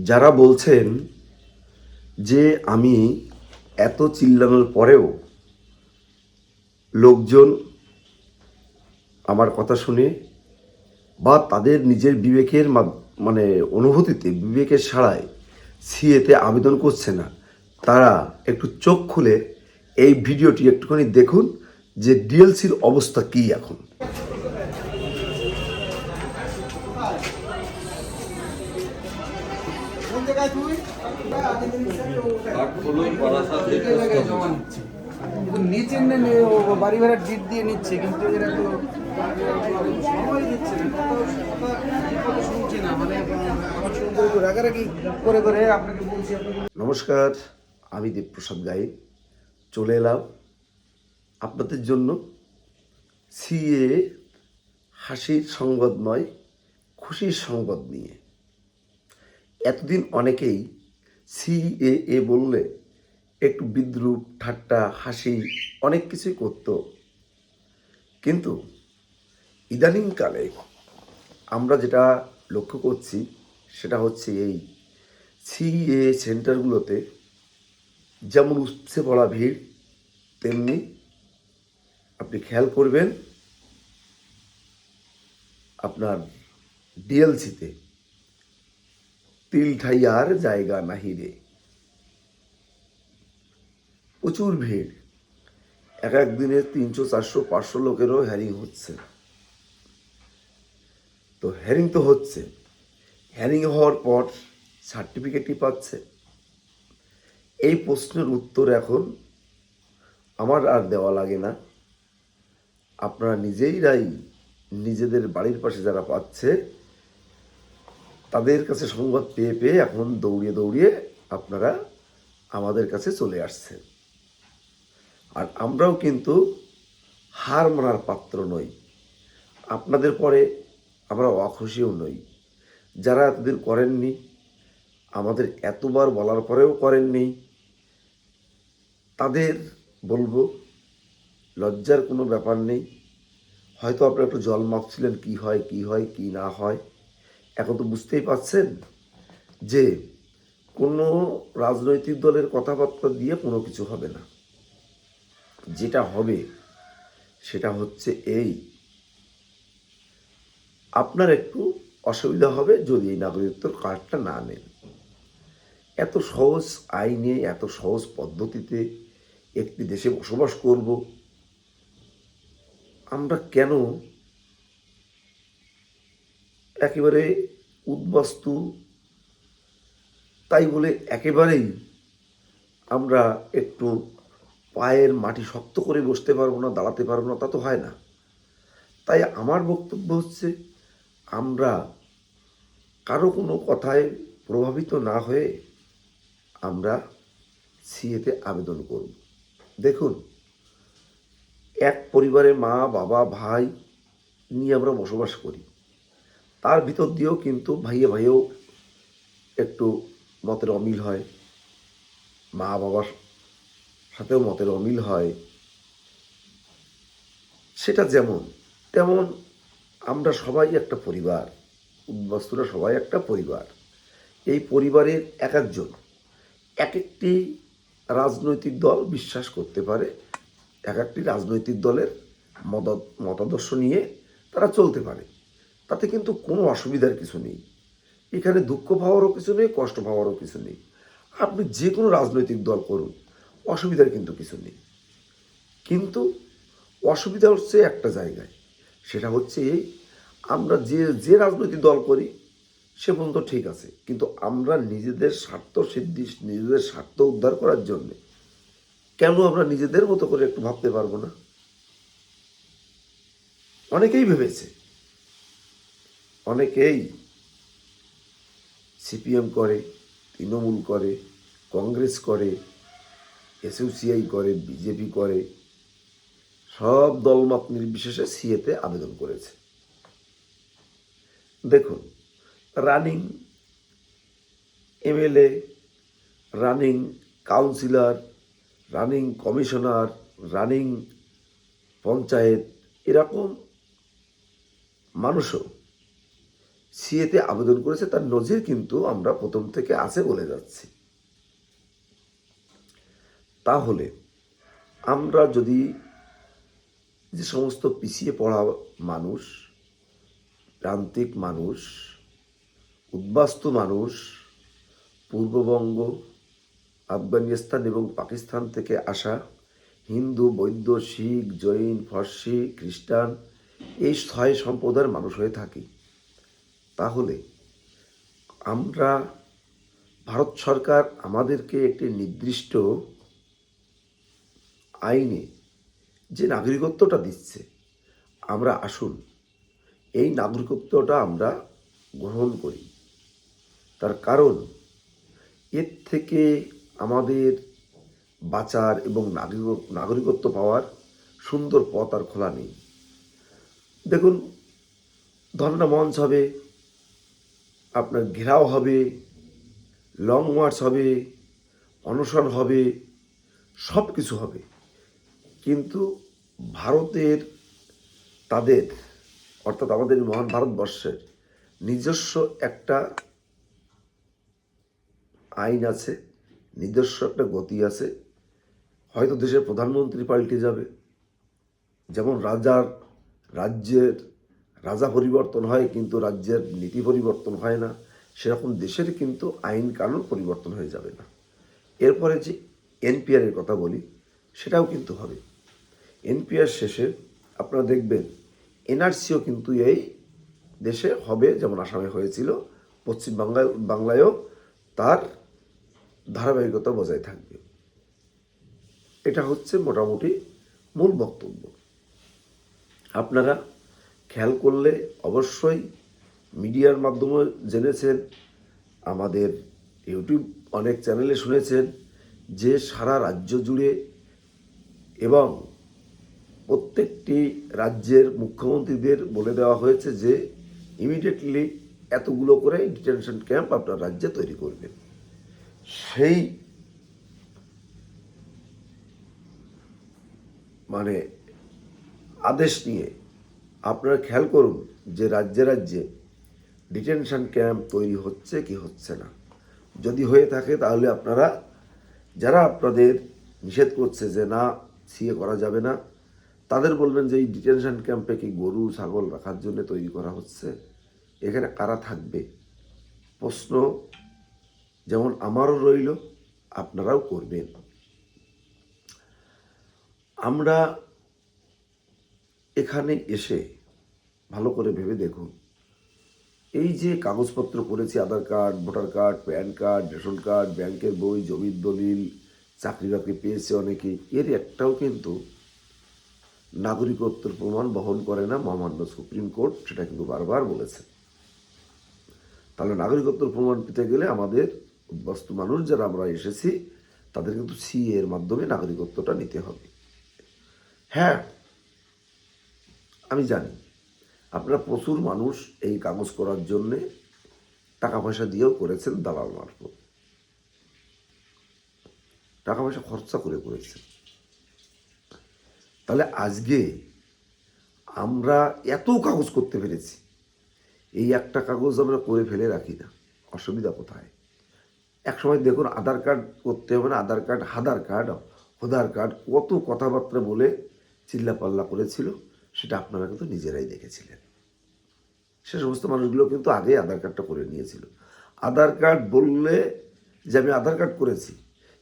যারা বলছেন যে আমি এত চিল্লানোর পরেও লোকজন আমার কথা শুনে বা তাদের নিজের বিবেকের মানে অনুভূতিতে বিবেকের ছাড়ায় সিএতে আবেদন করছে না, তারা একটু চোখ খুলে এই ভিডিওটি একটুখানি দেখুন যে ডিএলসির অবস্থা কী এখন। নিচে বাড়ি ভাড়া ডিট দিয়ে নিচ্ছে, কিন্তু এরা তো সময় দিচ্ছে না, শুনছে না। মানে আমার সঙ্গে রাগারাগি করে করে আপনাকে বলছি। নমস্কার, আমি দেবপ্রসাদ গাইন চলে এলাম আপনাদের জন্য সিএ হাসির সংবাদ নয়, খুশির সংবাদ নিয়ে। এতদিন অনেকেই সিএএ বললে একটু বিদ্রূপ, ঠাট্টা, হাসি অনেক কিছুই করত, কিন্তু ইদানিংকালে আমরা যেটা লক্ষ্য করছি সেটা হচ্ছে এই সিএ সেন্টারগুলোতে যেমন উপচে পড়া ভিড়, তেমনি আপনি খেয়াল করবেন আপনার ডিএলসিতে তিল ঠাইয়ার জায়গা নাহি রে, প্রচুর ভিড়। এক এক দিনে 300, 400, 500 লোকেরও হ্যারিং হচ্ছে। তো হ্যারিং তো হচ্ছে, হ্যারিং হওয়ার পর সার্টিফিকেটই পাচ্ছে। এই প্রশ্নের উত্তর এখন আমার আর দেওয়া লাগে না, আপনারা নিজেরাই নিজেদের বাড়ির পাশে যারা পাচ্ছে তাদের কাছে সংবাদ পেয়ে পেয়ে এখন দৌড়িয়ে দৌড়িয়ে আপনারা আমাদের কাছে চলে আসছেন। আর আমরাও কিন্তু হার মানার পাত্র নই, আপনাদের পরে আমরা অখুশিও নই। যারা এতদিন করেননি, আমাদের এতবার বলার পরেও করেননি, তাদের বলবো লজ্জার কোনো ব্যাপার নেই। হয়তো আপনারা একটু জল মাপছিলেন কী হয় কি না হয়। এখন তো বুঝতেই পারছেন যে কোনো রাজনৈতিক দলের কথাবার্তা দিয়ে কোনো কিছু হবে না। যেটা হবে সেটা হচ্ছে এই, আপনার একটু অসুবিধা হবে যদি এই নাগরিকত্ব কার্ডটা না নেন। এত সহজ আইনে, এত সহজ পদ্ধতিতে একটি দেশে বসবাস করব, আমরা কেন একেবারে উদ্বাস্তু তাই বলে একেবারেই আমরা একটু পায়ের মাটি শক্ত করে বসতে পারবো না, দাঁড়াতে পারবো না, তা তো হয় না। তাই আমার বক্তব্য হচ্ছে আমরা কারো কোনো কথায় প্রভাবিত না হয়ে আমরা সিএতে আবেদন করব। দেখুন, এক পরিবারে মা, বাবা, ভাই নিয়ে আমরা বসবাস করি, তার ভিতর দিয়েও কিন্তু ভাইয়ে ভাইয়েও একটু মতের অমিল হয়, মা বাবার সাথেও মতের অমিল হয়। সেটা যেমন তেমন আমরা সবাই একটা পরিবার, উদ্বাস্তুরা সবাই একটা পরিবার। এই পরিবারের এক একজন এক একটি রাজনৈতিক দল বিশ্বাস করতে পারে, এক একটি রাজনৈতিক দলের মতাদর্শ নিয়ে তারা চলতে পারে। তাতে কিন্তু কোনো অসুবিধার কিছু নেই, এখানে দুঃখ পাওয়ারও কিছু নেই, কষ্ট পাওয়ারও কিছু নেই। আপনি যে কোনো রাজনৈতিক দল করুন, অসুবিধার কিন্তু কিছু নেই। কিন্তু অসুবিধা হচ্ছে একটা জায়গায়, সেটা হচ্ছে এই, আমরা যে যে রাজনৈতিক দল করি সে পর্যন্ত ঠিক আছে, কিন্তু আমরা নিজেদের স্বার্থ সিদ্ধি, নিজেদের স্বার্থ উদ্ধার করার জন্য কেন আমরা নিজেদের মতো করে একটু ভাবতে পারবো না? অনেকেই ভেবেছে, অনেকেই সিপিএম করে, তৃণমূল করে, কংগ্রেস করে, এসইউসিআই করে, বিজেপি করে, সব দলমত নির্বিশেষে সিএতে আবেদন করেছে। দেখুন, running MLA, running councillor, running commissioner, running panchayat, এরকম মানুষও সিএতে আবেদন করেছে তার নজির কিন্তু আমরা প্রথম থেকে আছে বলে যাচ্ছি। তাহলে আমরা যদি যে সমস্ত পিছিয়ে পড়া মানুষ, প্রান্তিক মানুষ, উদ্বাস্তু মানুষ, পূর্ববঙ্গ, আফগানিস্তান এবং পাকিস্তান থেকে আসা হিন্দু, বৌদ্ধ, শিখ, জৈন, ফার্সি, খ্রিস্টান এই 6 সম্প্রদায়ের মানুষ হয়ে থাকি, তাহলে আমরা ভারত সরকার আমাদেরকে একটি নির্দিষ্ট আইনে যে নাগরিকত্বটা দিচ্ছে, আমরা আসুন এই নাগরিকত্বটা আমরা গ্রহণ করি। তার কারণ এর থেকে আমাদের বাঁচার এবং নাগরিকত্ব পাওয়ার সুন্দর পথ আর খোলা নেই। দেখুন, ধর্ণা মঞ্চ হবে, আপনার ঘেরাও হবে, লং মার্চ হবে, অনশন হবে, সব কিছু হবে, কিন্তু ভারতের তাদের অর্থাৎ আমাদের মহান ভারতবর্ষের নিজস্ব একটা আইন আছে, নিজস্ব একটা গতি আছে। হয়তো দেশের প্রধানমন্ত্রী পাল্টে যাবে, যেমন রাজ্যের রাজা পরিবর্তন হয় কিন্তু রাজ্যের নীতি পরিবর্তন হয় না, সেরকম দেশের কিন্তু আইন কানুন পরিবর্তন হয়ে যাবে না। এরপরে যে এনপিআরের কথা বলি, সেটাও কিন্তু হবে। এনপিআর শেষে আপনারা দেখবেন এনআরসিও কিন্তু এই দেশে হবে, যেমন আসামে হয়েছিল, পশ্চিম বাংলায়ও তার ধারাবাহিকতা বজায় থাকবে। এটা হচ্ছে মোটামুটি মূল বক্তব্য। আপনারা খেয়াল করলে অবশ্যই মিডিয়ার মাধ্যমে জেনেছেন, আমাদের ইউটিউব অনেক চ্যানেলে শুনেছেন যে সারা রাজ্য জুড়ে এবং প্রত্যেকটি রাজ্যের মুখ্যমন্ত্রীদের বলে দেওয়া হয়েছে যে ইমিডিয়েটলি এতগুলো করে ডিটেনশন ক্যাম্প আপনার রাজ্যে তৈরি করবেন। সেই মানে আদেশ নিয়ে আপনারা খেয়াল করুন যে রাজ্যে রাজ্যে ডিটেনশন ক্যাম্প তৈরি হচ্ছে কি হচ্ছে না। যদি হয়ে থাকে তাহলে আপনারা, যারা আপনাদের নিষেধ করছে যে না সিএ করা যাবে না, তাদের বলবেন যে এই ডিটেনশন ক্যাম্পে কি গরু ছাগল রাখার জন্য তৈরি করা হচ্ছে? এখানে কারা থাকবে? প্রশ্ন যেমন আমারও রইল, আপনারাও করবেন। আমরা এখানে এসে ভালো করে ভেবে দেখুন, এই যে কাগজপত্র করেছি, Aadhaar card, voter card, PAN card, ration card, ব্যাংকের বই, জমির দলিল, চাকরি বাকরি পেয়েছে অনেকে, এর একটাও কিন্তু নাগরিকত্বের প্রমাণ বহন করে না। মহামান্য সুপ্রিম কোর্ট সেটা কিন্তু বারবার বলেছে। তাহলে নাগরিকত্বের প্রমাণ পেতে গেলে আমাদের উদ্বাস্তু মানুষ যারা আমরা এসেছি, তাদের কিন্তু সিএ এর মাধ্যমে নাগরিকত্বটা নিতে হবে। হ্যাঁ, আমি জানি আপনারা প্রচুর মানুষ এই কাগজ করার জন্যে টাকা পয়সা দিয়েও করেছেন, দালাল মারফত টাকা পয়সা খরচা করে করেছেন। তাহলে আজকে আমরা এত কাগজ করতে পেরেছি, এই একটা কাগজ আমরা করে ফেলে রাখি না, অসুবিধা কোথায়? একসময় দেখুন আধার কার্ড করতে হবে না, আধার কার্ড, হোদার কার্ড, কত কথাবার্তা বলে চিল্লাপাল্লা করেছিল, সেটা আপনারা কিন্তু নিজেরাই দেখেছিলেন। সে সমস্ত মানুষগুলো কিন্তু আগে আধার কার্ডটা করে নিয়েছিল। আধার কার্ড বললে যে আমি আধার কার্ড করেছি,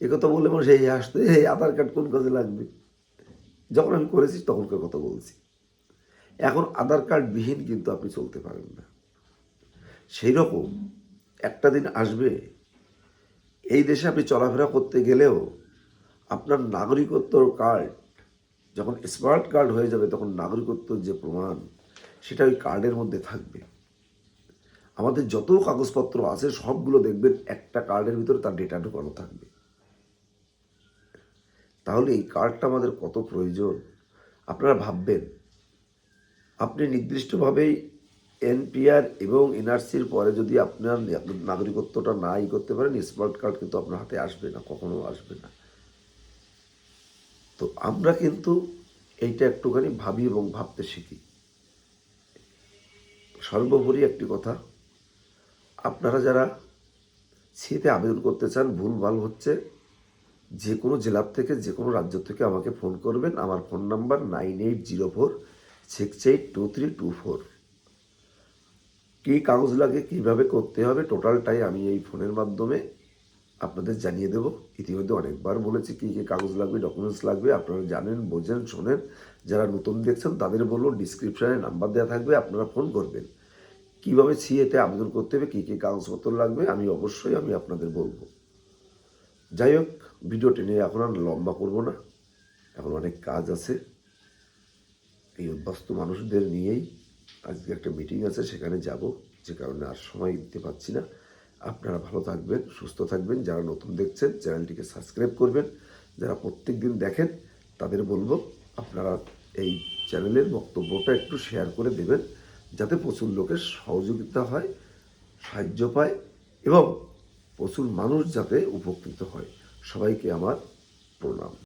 একথা বললে মানুষ এই আসতে, এই আধার কার্ড কোন কাজে লাগবে? যখন আমি করেছি তখনকার কথা বলছি। এখন আধার কার্ড বিহীন কিন্তু আপনি চলতে পারেন না। সেই রকম একটা দিন আসবে, এই দেশে আপনি চলাফেরা করতে গেলেও আপনার নাগরিকত্ব কার্ড যখন স্মার্ট কার্ড হয়ে যাবে, তখন নাগরিকত্বর যে প্রমাণ, সেটা ওই কার্ডের মধ্যে থাকবে। আমাদের যত কাগজপত্র আছে সবগুলো দেখবেন একটা কার্ডের ভিতরে তার ডেটা ঢোকানো থাকবে। তাহলে এই কার্ডটা আমাদের কত প্রয়োজন আপনারা ভাববেন। আপনি নির্দিষ্টভাবেই এনপিআর এবং এনআরসির পরে যদি আপনার নাগরিকত্বটা না করতে পারেন, স্মার্ট কার্ড কিন্তু আপনার হাতে আসবে না, কখনো আসবে না। তো আমরা কিন্তু এইটা একটুখানি ভাবি এবং ভাবতে শিখি। সর্বোপরি একটি কথা, আপনারা যারা সিতে আবেদন করতে চান, ভুলভাল হচ্ছে, যে কোনো জেলার থেকে, যে কোনো রাজ্য থেকে আমাকে ফোন করবেন। আমার ফোন নাম্বার 9804682324। কী কাগজ লাগে, কীভাবে করতে হবে, টোটালটাই আমি এই ফোনের মাধ্যমে আপনাদের জানিয়ে দেব। ইতিমধ্যে অনেকবার বলেছি কী কী কাগজ লাগবে, ডকুমেন্টস লাগবে, আপনারা জানেন, বোঝেন, শোনেন। যারা নতুন দেখছেন তাদের বলবো, ডিসক্রিপশানে নাম্বার দেওয়া থাকবে, আপনারা ফোন করবেন। কীভাবে সিএতে আবেদন করতে হবে, কী কী কাগজপত্র লাগবে, আমি অবশ্যই আপনাদের বলবো। যাই হোক, ভিডিও টেনে এখন আর লম্বা করব না, এখন অনেক কাজ আছে। এই উদ্বাস্তু মানুষদের নিয়েই আজকে একটা মিটিং আছে, সেখানে যাব, যে কারণে আর সময় দিতে পারছি না। আপনারা ভালো থাকবেন, সুস্থ থাকবেন। যারা নতুন দেখছেন চ্যানেলটিকে সাবস্ক্রাইব করবেন। যারা প্রত্যেক দিন দেখেন তাদের বলবো, আপনারা এই চ্যানেলের বক্তব্যটা একটু শেয়ার করে দেবেন, যাতে প্রচুর লোকের সহযোগিতা হয়, সাহায্য পায় এবং প্রচুর মানুষ যাতে উপকৃত হয়। সবাইকে আমার প্রণাম।